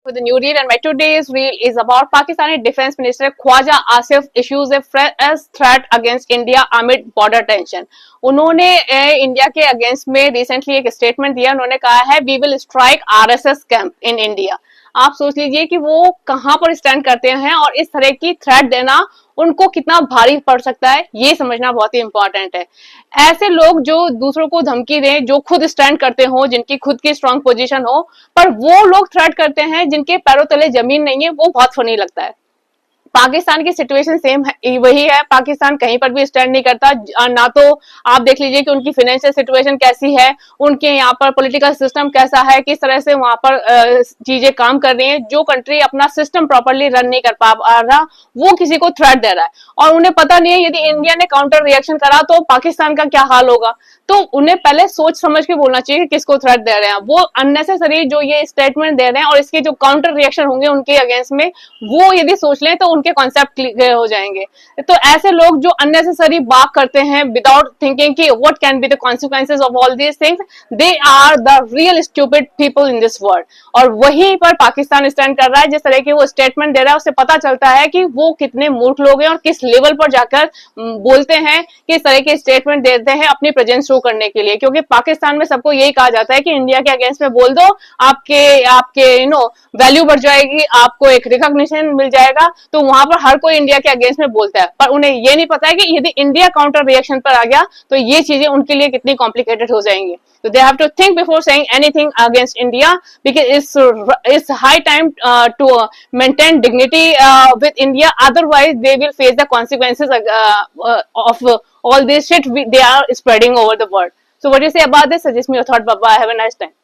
With the new reel, and my today's reel is about Pakistani Defense Minister Khwaja Asif issues a fresh threat against India amid border tension. उन्होंने India के against में recently एक statement दिया. उन्होंने कहा है we will strike RSS camp in India. आप सोच लीजिए कि वो कहां पर स्टैंड करते हैं और इस तरह की थ्रेट देना उनको कितना भारी पड़ सकता है, ये समझना बहुत ही इंपॉर्टेंट है. ऐसे लोग जो दूसरों को धमकी दें, जो खुद स्टैंड करते हो, जिनकी खुद की स्ट्रांग पोजीशन हो, पर वो लोग थ्रेट करते हैं जिनके पैरों तले जमीन नहीं है, वो बहुत फनी लगता है. पाकिस्तान की सिचुएशन सेम है, वही है. पाकिस्तान कहीं पर भी स्टैंड नहीं करता. ना तो आप देख लीजिए कि उनकी फाइनेंशियल सिचुएशन कैसी है, उनके यहाँ पर पॉलिटिकल सिस्टम कैसा है, किस तरह से वहां पर चीजें काम कर रही हैं. जो कंट्री अपना सिस्टम प्रॉपरली रन नहीं कर पा रहा, वो किसी को थ्रेट दे रहा है और उन्हें पता नहीं है यदि इंडिया ने काउंटर रिएक्शन करा तो पाकिस्तान का क्या हाल होगा. तो उन्हें पहले सोच समझ के बोलना चाहिए कि किसको थ्रेट दे रहे हैं. वो अननेसेसरी जो ये स्टेटमेंट दे रहे हैं और इसके जो काउंटर रिएक्शन होंगे उनके अगेंस्ट में, वो यदि सोच लें तो उनके कॉन्सेप्ट क्लियर हो जाएंगे. तो ऐसे लोग जो अननेसेसरी बात करते हैं विदाउट थिंकिंग कि what can be the consequences of all these things, they are the real stupid people in this world. और वहीं पर पाकिस्तान स्टैंड कर रहा है. जिस तरह की वो स्टेटमेंट दे रहा है उससे पता चलता है कि वो कितने मूर्ख लोग हैं और किस लेवल पर जाकर बोलते हैं, किस तरह के स्टेटमेंट देते हैं अपनी प्रेजेंस शो करने के लिए. क्योंकि पाकिस्तान में सबको यही कहा जाता है कि इंडिया के अगेंस्ट में बोल दो, आपके आपके वैल्यू बढ़ जाएगी, आपको एक रिकॉग्निशन मिल जाएगा. तो वहां पर हर कोई इंडिया के अगेंस्ट में बोलता है, पर उन्हें ये नहीं पता है कि यदि इंडिया काउंटर रिएक्शन पर आ गया तो ये चीजें उनके लिए कितनी कॉम्प्लिकेटेड हो जाएंगी. So they have to think before saying anything against India, because it's high time to maintain dignity with India. Otherwise, they will face the consequences of all this shit they are spreading over the world. So what do you say about this? Suggest me your thought, Baba. Have a nice time.